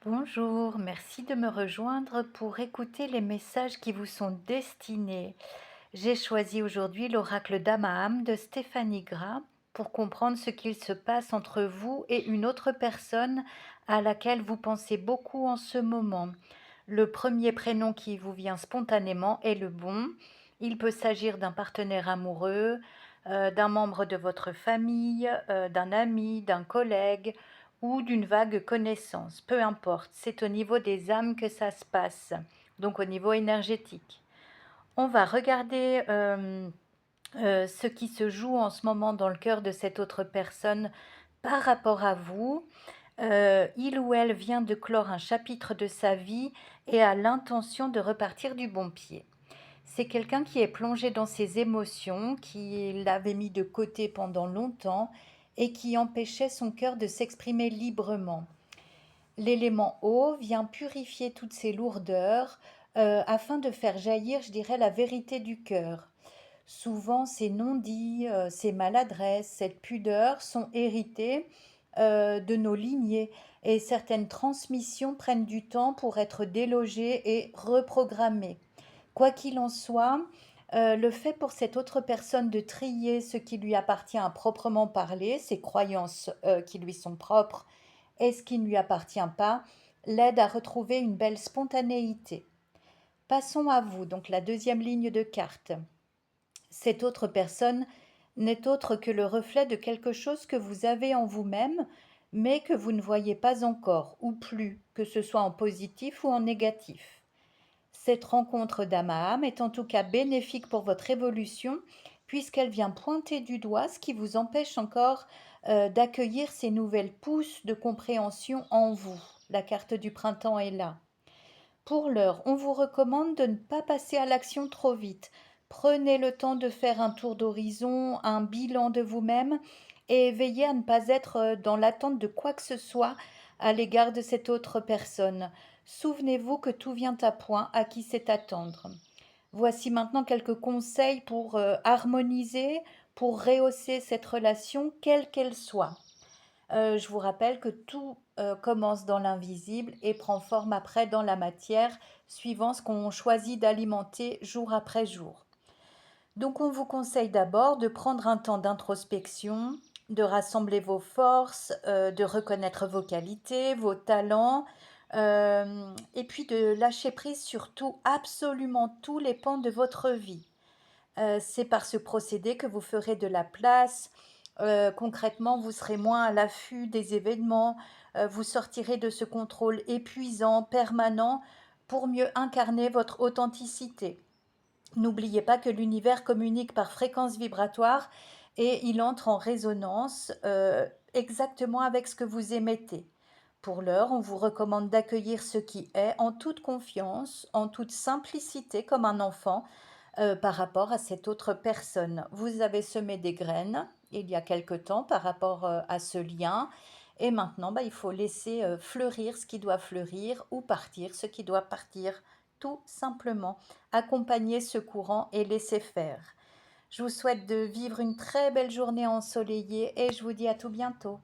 Bonjour, merci de me rejoindre pour écouter les messages qui vous sont destinés. J'ai choisi aujourd'hui l'oracle d'Amaham de Stéphanie Gras pour comprendre ce qu'il se passe entre vous et une autre personne à laquelle vous pensez beaucoup en ce moment. Le premier prénom qui vous vient spontanément est le bon. Il peut s'agir d'un partenaire amoureux, d'un membre de votre famille, d'un ami, d'un collègue ou d'une vague connaissance. Peu importe, c'est au niveau des âmes que ça se passe, donc au niveau énergétique. On va regarder ce qui se joue en ce moment dans le cœur de cette autre personne par rapport à vous. Il ou elle vient de clore un chapitre de sa vie et a l'intention de repartir du bon pied. C'est quelqu'un qui est plongé dans ses émotions, qui l'avait mis de côté pendant longtemps et qui empêchait son cœur de s'exprimer librement. L'élément eau vient purifier toutes ces lourdeurs afin de faire jaillir, je dirais, la vérité du cœur. Souvent, ces non-dits, ces maladresses, cette pudeur sont héritées de nos lignées et certaines transmissions prennent du temps pour être délogées et reprogrammées. Quoi qu'il en soit, le fait pour cette autre personne de trier ce qui lui appartient à proprement parler, ses croyances qui lui sont propres, et ce qui ne lui appartient pas, l'aide à retrouver une belle spontanéité. Passons à vous, donc la deuxième ligne de carte. Cette autre personne n'est autre que le reflet de quelque chose que vous avez en vous-même, mais que vous ne voyez pas encore, ou plus, que ce soit en positif ou en négatif. Cette rencontre d'âme à âme est en tout cas bénéfique pour votre évolution, puisqu'elle vient pointer du doigt ce qui vous empêche encore d'accueillir ces nouvelles pousses de compréhension en vous. La carte du printemps est là. Pour l'heure, on vous recommande de ne pas passer à l'action trop vite. Prenez le temps de faire un tour d'horizon, un bilan de vous-même et veillez à ne pas être dans l'attente de quoi que ce soit à l'égard de cette autre personne. Souvenez-vous que tout vient à point, à qui c'est attendre. Voici maintenant quelques conseils pour harmoniser, pour rehausser cette relation, quelle qu'elle soit. Je vous rappelle que tout commence dans l'invisible et prend forme après dans la matière, suivant ce qu'on choisit d'alimenter jour après jour. Donc on vous conseille d'abord de prendre un temps d'introspection, de rassembler vos forces, de reconnaître vos qualités, vos talents, et puis de lâcher prise sur tout, absolument tous les pans de votre vie. C'est par ce procédé que vous ferez de la place. Concrètement, vous serez moins à l'affût des événements, vous sortirez de ce contrôle épuisant, permanent, pour mieux incarner votre authenticité. N'oubliez pas que l'univers communique par fréquence vibratoire et il entre en résonance exactement avec ce que vous émettez. Pour l'heure, on vous recommande d'accueillir ce qui est en toute confiance, en toute simplicité comme un enfant par rapport à cette autre personne. Vous avez semé des graines il y a quelque temps par rapport à ce lien et maintenant il faut laisser fleurir ce qui doit fleurir ou partir ce qui doit partir tout simplement. Accompagner ce courant et laisser faire. Je vous souhaite de vivre une très belle journée ensoleillée et je vous dis à tout bientôt.